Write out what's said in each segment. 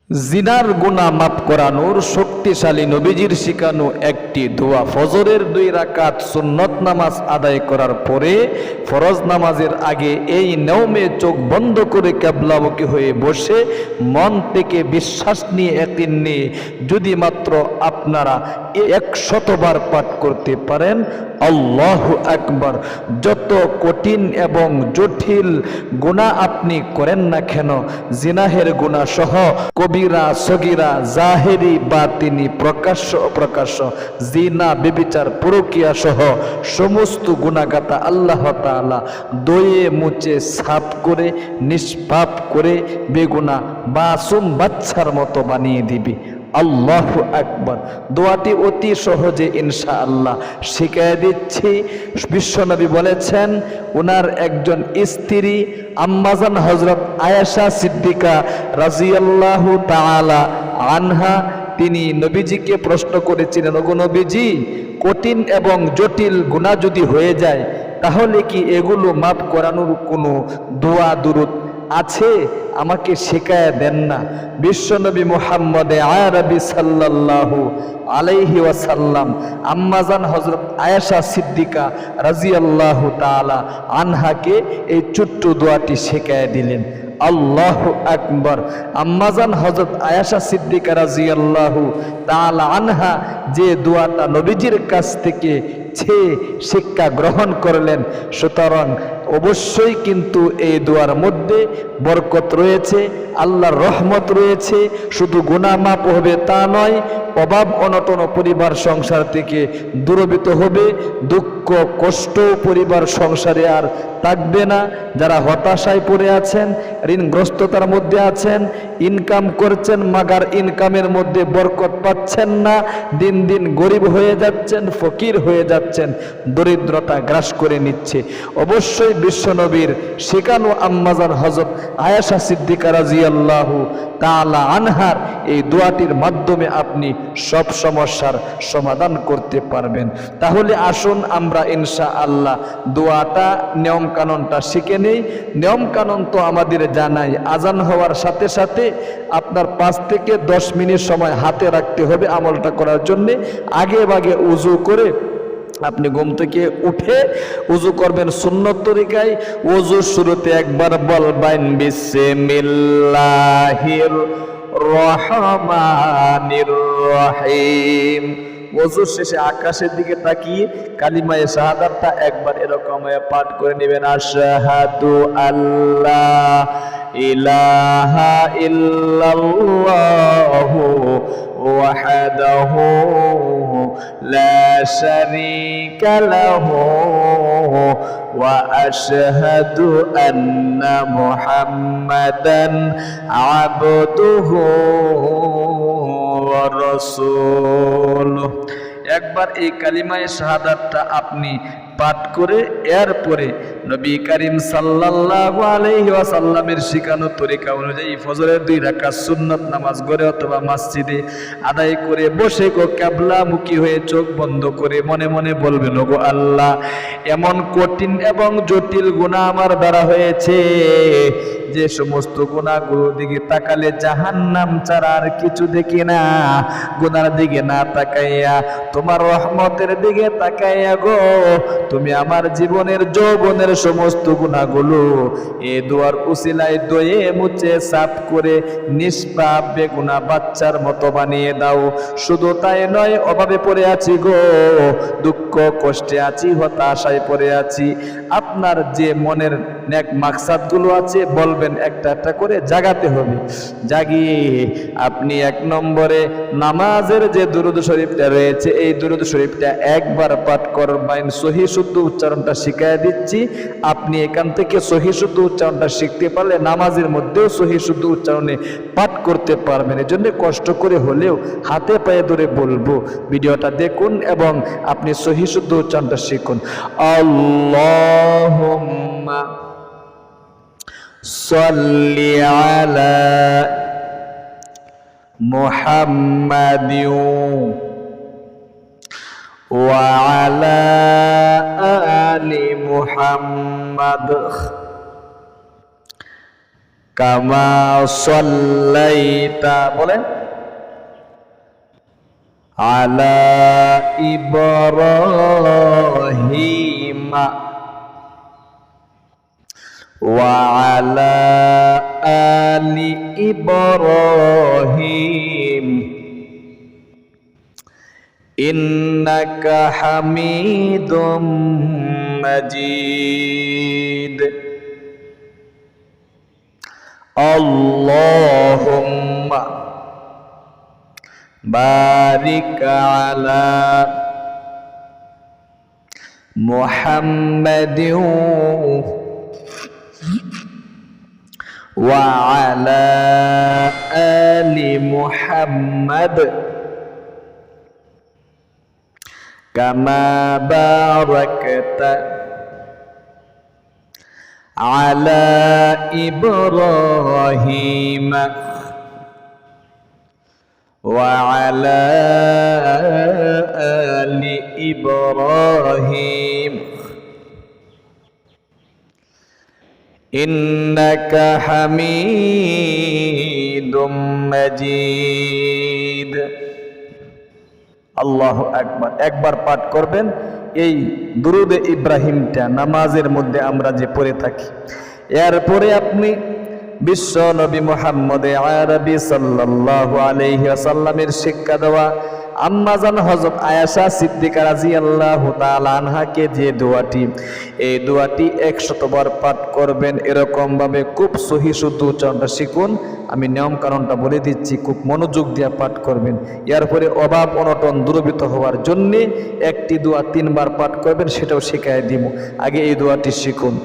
জিনার গুনাহ মাফ করানোর শক্তিশালী নবীজির শিখানো একটি দোয়া। ফজরের 2 রাকাত সুন্নত নামাজ আদায় করার পরে ফরজ নামাজের আগে এই নিয়মে চোখ বন্ধ করে কিবলামুখী হয়ে বসে মন থেকে বিশ্বাস নিয়ে ইয়াকিন নিয়ে যদি মাত্র আপনারা 100 বার পাঠ করতে পারেন, আল্লাহু আকবার, যত কঠিন এবং জটিল গুনাহ আপনি করেন না কেন, জিনাহের গুনাহ সহ কবিরা সগীরা জাহেরি বাতিনি প্রকাশ্য অপ্রকাশ্য জিনা ব্যভিচার পরকীয়া সহ সমস্ত গুনাহগাতা আল্লাহ তাআলা দয়ে মুছে সাফ করে নিষ্পাপ করে বেগুনাহ মাসুম বাচ্চার মতো বানিয়ে দিবি। আল্লাহু আকবার। দোয়াটি অতি সহজে ইনশাআল্লাহ শিখিয়ে দিচ্ছি। বিশ্বনবী বলেছেন, ওনার একজন স্ত্রী আম্মাজান হযরত আয়েশা সিদ্দিকা রাদিয়াল্লাহু তাআলা আনহা, তিনি নবীজিকে প্রশ্ন করেছিলেন, ওগো নবীজি, কঠিন এবং জটিল গুনাহ যদি হয়ে যায় তাহলে কি এগুলো মাফ করানোর কোনো দোয়া দুরূদ আছে? আমাকে শেখায় দেন না। বিশ্বনবী মুহাম্মদ আরবি সাল্লাল্লাহু আলাইহি ওয়াসাল্লাম আম্মাজান হযরত আয়েশা সিদ্দিকা রাদিয়াল্লাহু তাআলা আনহাকে এই ছোট্ট দোয়াটি শেখায় দিলেন। আল্লাহু আকবার। আম্মাজান হযরত আয়েশা সিদ্দিকা রাদিয়াল্লাহু তাআলা আনহা যে দোয়াটা নবীজির কাছ থেকে শিক্ষা গ্রহণ করলেন, সুতরাং অবশ্যই কিন্তু এই দোয়ার মধ্যে বরকত রয়েছে, আল্লাহর রহমত রয়েছে। শুধু গুনাহ মাফ হবে তা নয়, অভাব অনটন পরিবার সংসার থেকে দূরীভূত হবে, দুঃখ কষ্ট পরিবার সংসারে আর থাকবে না। যারা হতাশায় পড়ে আছেন, ঋণগ্রস্ততার মধ্যে আছেন, ইনকাম করছেন মাগার ইনকামের মধ্যে বরকত পাচ্ছেন না, দিন দিন গরিব হয়ে যাচ্ছেন, ফকির হয়ে যাচ্ছেন, দরিদ্রতা গ্রাস করে নিচ্ছে, অবশ্যই বিশ্বনবীর শেখানো আম্মাজান হযরত আয়েশা সিদ্দিকা রাদিয়াল্লাহু তাআলা আনহার এই দোয়াটির মাধ্যমে আপনি সব সমস্যার সমাধান করতে পারবেন। তাহলে আসুন আমরা ইনশাআল্লাহ দোয়াটা নিয়ম কানুনটা শিখে নেই। নিয়ম কানুন তো আমাদের জানাই, আজান হওয়ার সাথে সাথে আপনার 5 থেকে 10 মিনিট সময় হাতে রাখতে হবে আমলটা করার জন্যে। আগে ভাগে উজু করে আপনি ঘুম থেকে উঠে উজু করবেন সুন্নত তরিকায়। ওযুর শুরুতে একবার বলবেন বিসমিল্লাহির রহমানির রহিম। ওযুর শেষে আকাশের দিকে তাকিয়ে কালিমায়ে শাহাদাতটা একবার এরকম পাঠ করে নেবেন, আশহাদু আল্লা ইলাহা ইল্লাল্লাহু ওয়াহদাহু লা শারীকা লাহু ওয়া আশহাদু আন্না মুহাম্মাদান আবদুহু ওয়া রাসূলুহু। একবার এই কালিমায়ে শাহাদাতটা আপনি পাঠ করে এরপরে নবী করিম সাল্লাল্লাহু আলাইহি ওয়াসাল্লামের শিখানো তরিকা অনুযায়ী ফজরের 2 রাকাত সুন্নত নামাজ ঘরে অথবা মসজিদে আদায় করে বসে কিবলামুখী হয়ে চোখ বন্ধ করে মনে মনে বলবেন, ওগো আল্লাহ, এমন কঠিন এবং জটিল গুনাহ আমার দ্বারা হয়েছে, যে সমস্ত গুনাহগুলোর দিকে তাকালে জাহান্নাম ছাড়া আর কিছু দেখি না। গুনার দিকে না তাকাইয়া তোমার রহমতের দিকে তাকাইয়া গো, তুমি আমার জীবনের যৌবনের সমস্ত গুনাহগুলো এই দোয়ার উসিলায় দয়ে মুছে সাফ করে নিষ্পাপ বেগুনাহ বাচ্চার মতো বানিয়ে দাও। শুধু তাই নয়, অভাবে পড়ে আছি গো, দুঃখ কষ্টে আছি, হতাশায় পড়ে আছি। আপনার যে মনের নেক মাকসাদগুলো আছে বলবেন, একটা একটা করে জাগাতে হবে। জাগিয়ে আপনি 1 নম্বরে নামাজের যে দুরূদ শরীফটা রয়েছে, এই দুরূদ শরীফটা একবার পাঠ করবেন। সহিহ শুদ্ধ উচ্চারণটা শিখিয়ে দিচ্ছি। আপনি এখান থেকে সহিহ শুদ্ধ উচ্চারণটা শিখতে পারলে নামাজের মধ্যেও সহিহ শুদ্ধ উচ্চারণে পাঠ করতে পারবেন। এজন্য কষ্ট করে হলেও হাতে পায়ে ধরে বলবো, ভিডিওটা দেখুন এবং আপনি সহিহ শুদ্ধ উচ্চারণটা শিখুন। আল্লাহুম্মা সাল্লি আলা মুহাম্মাদিন ওয়া আলা আলি মুহাম্মাদ কামা সাল্লাইতা বলেন আলা ইব্রাহিম ওয়া আলা আলি ইব্রাহিম ইন্নাকা হামিদুম মাজিদ আল্লাহুম্মা বারিক আলা মুহাম্মাদিন ওয়া আলা আলি মুহাম্মাদ কামা বারাকতা আলা ইব্রাহিম ওয়া আলা আলি ইব্রাহিম ইন্নাকা হামিদুম মাজিদ। আল্লাহু আকবার। একবার পাঠ করবেন এই দুরুদে ইব্রাহিমটা নামাজের মধ্যে আমরা যে পড়ে থাকি। এরপরে আপনি বিশ্ব নবী মুহাম্মদ আরবি সাল্লাল্লাহু আলাইহি ওয়াসাল্লামের শিক্ষা দেওয়া আম্মাজান হযরত আয়েশা সিদ্দিকা রাদিয়াল্লাহু তাআলা আনহাকে যে দোয়াটি, এই দোয়াটি 100 বার পাঠ করবেন। এরকম ভাবে খুব সহি শুদ্ধ উচ্চারণটা শিখুন। আমি নিয়ম কারণটা বলে দিচ্ছি, খুব মনোযোগ দিয়ে পাঠ করবেন। এরপরে অভাব অনটন দূরীভূত হওয়ার জন্য একটি দোয়া 3 বার পাঠ করবেন, সেটাও শিখাই দিব। আগে এই দোয়াটি শিখুন।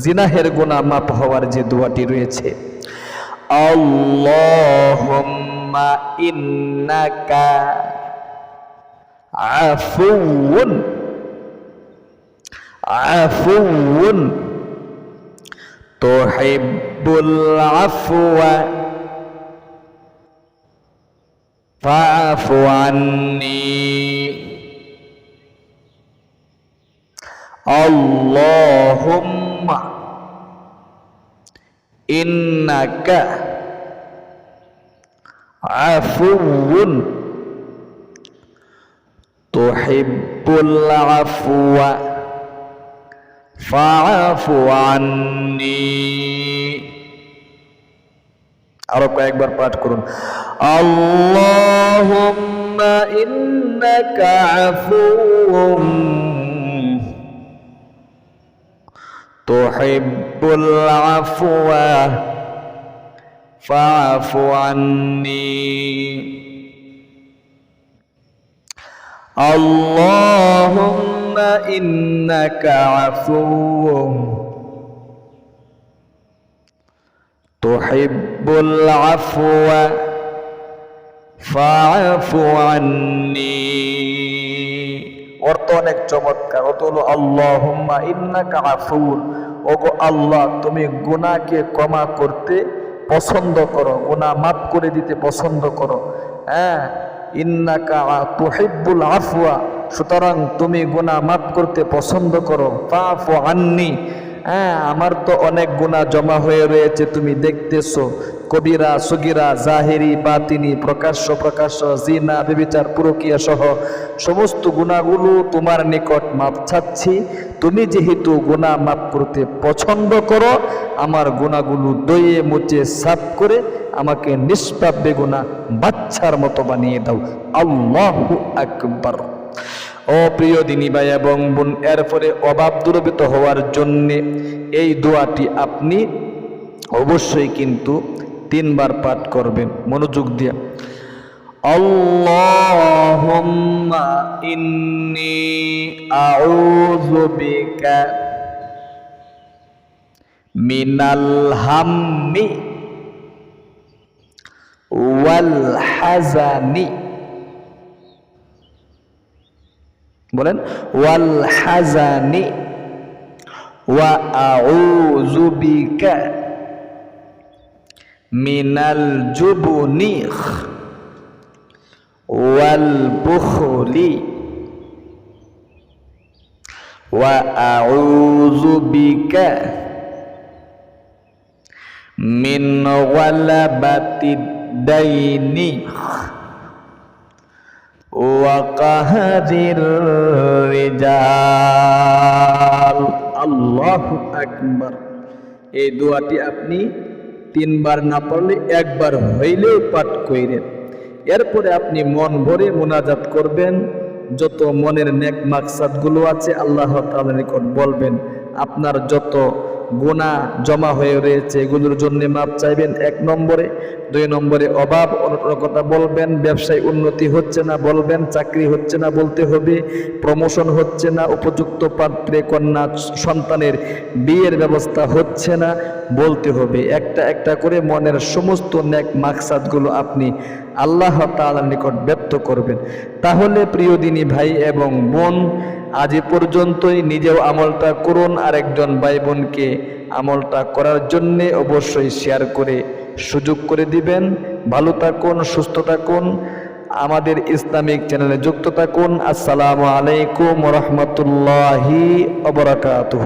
জিনাহের গুনাহ মাফ হওয়ার যে দোয়াটি রয়েছে, আল্লাহুম্মা ইন্নাকা আফুউন আফুউন তুহিব্বুল আফওয়া ফাআফু আন্নি আল্লাহুম্মা ইন্নাকা আফুউন তুহিব্বুল আফওয়া ফাআফু আন্নি। আরো কয়েকবার পাঠ করুন। আল্লাহুম্মা ইন্নাকা আফুউন তুহিব্বুল আফওয়া ফাআফু আন্নি। আল্লাহুম্মা ইন্নাকা আফুউন তুহিব্বুল আফওয়া ফাআফু আন্নি। অর্থ অনেক চমৎকার। অর্থ হলো আল্লাহুম্মা ইন্নাকা আফুউন, ওগো আল্লাহ তুমি গুনাহকে ক্ষমা করতে পছন্দ করো, গুনাহ মাফ করে দিতে পছন্দ করো। হ্যাঁ, ইন্নাকা তুহিব্বুল আফওয়া, সুতরাং তুমি গুনাহ মাফ করতে পছন্দ করো। ফাআফু আন্নি, হ্যাঁ আমার তো অনেক গুনাহ জমা হয়ে রয়েছে, তুমি দেখতেছো। কবিরা সগীরা জাহেরি বাতিনি, প্রকাশ্য প্রকাশ্য, জিনা ব্যভিচার পুরকিয়া সহ সমস্ত গুনাহগুলো তোমার নিকট মাপ চাচ্ছি। তুমি যেহেতু গুনাহ মাফ করতে পছন্দ করো, আমার গুনাহগুলো দয়ে মুছে সাফ করে আমাকে নিষ্পাপ বেগুনাহ বাচ্চার মতো বানিয়ে দাও। আল্লাহু আকবার। ও প্রিয় দিনী ভাই এবং বোন, এরপরে অভাব দূরীভূত হওয়ার জন্য এই দোয়াটি আপনি অবশ্যই কিন্তু 3 বার পাঠ করবেন মনোযোগ দিয়ে। আল্লাহুম্মা ইন্নী আউযু বিকা মিনাল হাম্মি ওয়াল হাজানি, বলেন ওয়াল হাজানি ওয়া আউযু বিকা মিনাল জুবনি ওয়াল বুখলি ওয়া আউযু বিকা মিন ওয়ালাবাতিদ দাইনি ওয়া কাহরির রিজাল। আল্লাহু আকবার। এই দোয়াটি আপনি 3 বার না পারলে একবার হইলেও পাঠ কইরেন। এরপরে আপনি মন ভরে মুনাজাত করবেন, যত মনের নেক মাকসাদগুলো আছে আল্লাহ তাআলার নিকট বলবেন, আপনার যত গুনাহ জমা হয়ে রয়েছে এগুলোর জন্য মাপ চাইবেন 1 নম্বরে। 2 নম্বরে অভাব অনটনের কথা বলবেন, ব্যবসায় উন্নতি হচ্ছে না বলবেন, চাকরি হচ্ছে না বলতে হবে, প্রমোশন হচ্ছে না, উপযুক্ত পাত্রে কন্যা সন্তানের বিয়ের ব্যবস্থা হচ্ছে না বলতে হবে। একটা একটা করে মনের সমস্ত নেক মাকসাদগুলো আপনি আল্লাহ তাআলার নিকট ব্যক্ত করবেন। তাহলে প্রিয় দিনী ভাই এবং বোন, আজ এ পর্যন্তই। নিজেও আমলটা করুন, আরেকজন ভাই বোনকে আমলটা করার জন্য অবশ্যই শেয়ার করে সুযোগ করে দিবেন। ভালো থাকুন, সুস্থ থাকুন, আমাদের ইসলামিক চ্যানেলে যুক্ত থাকুন। আসসালামু আলাইকুম ওয়া রাহমাতুল্লাহি ওয়া বারাকাতুহু।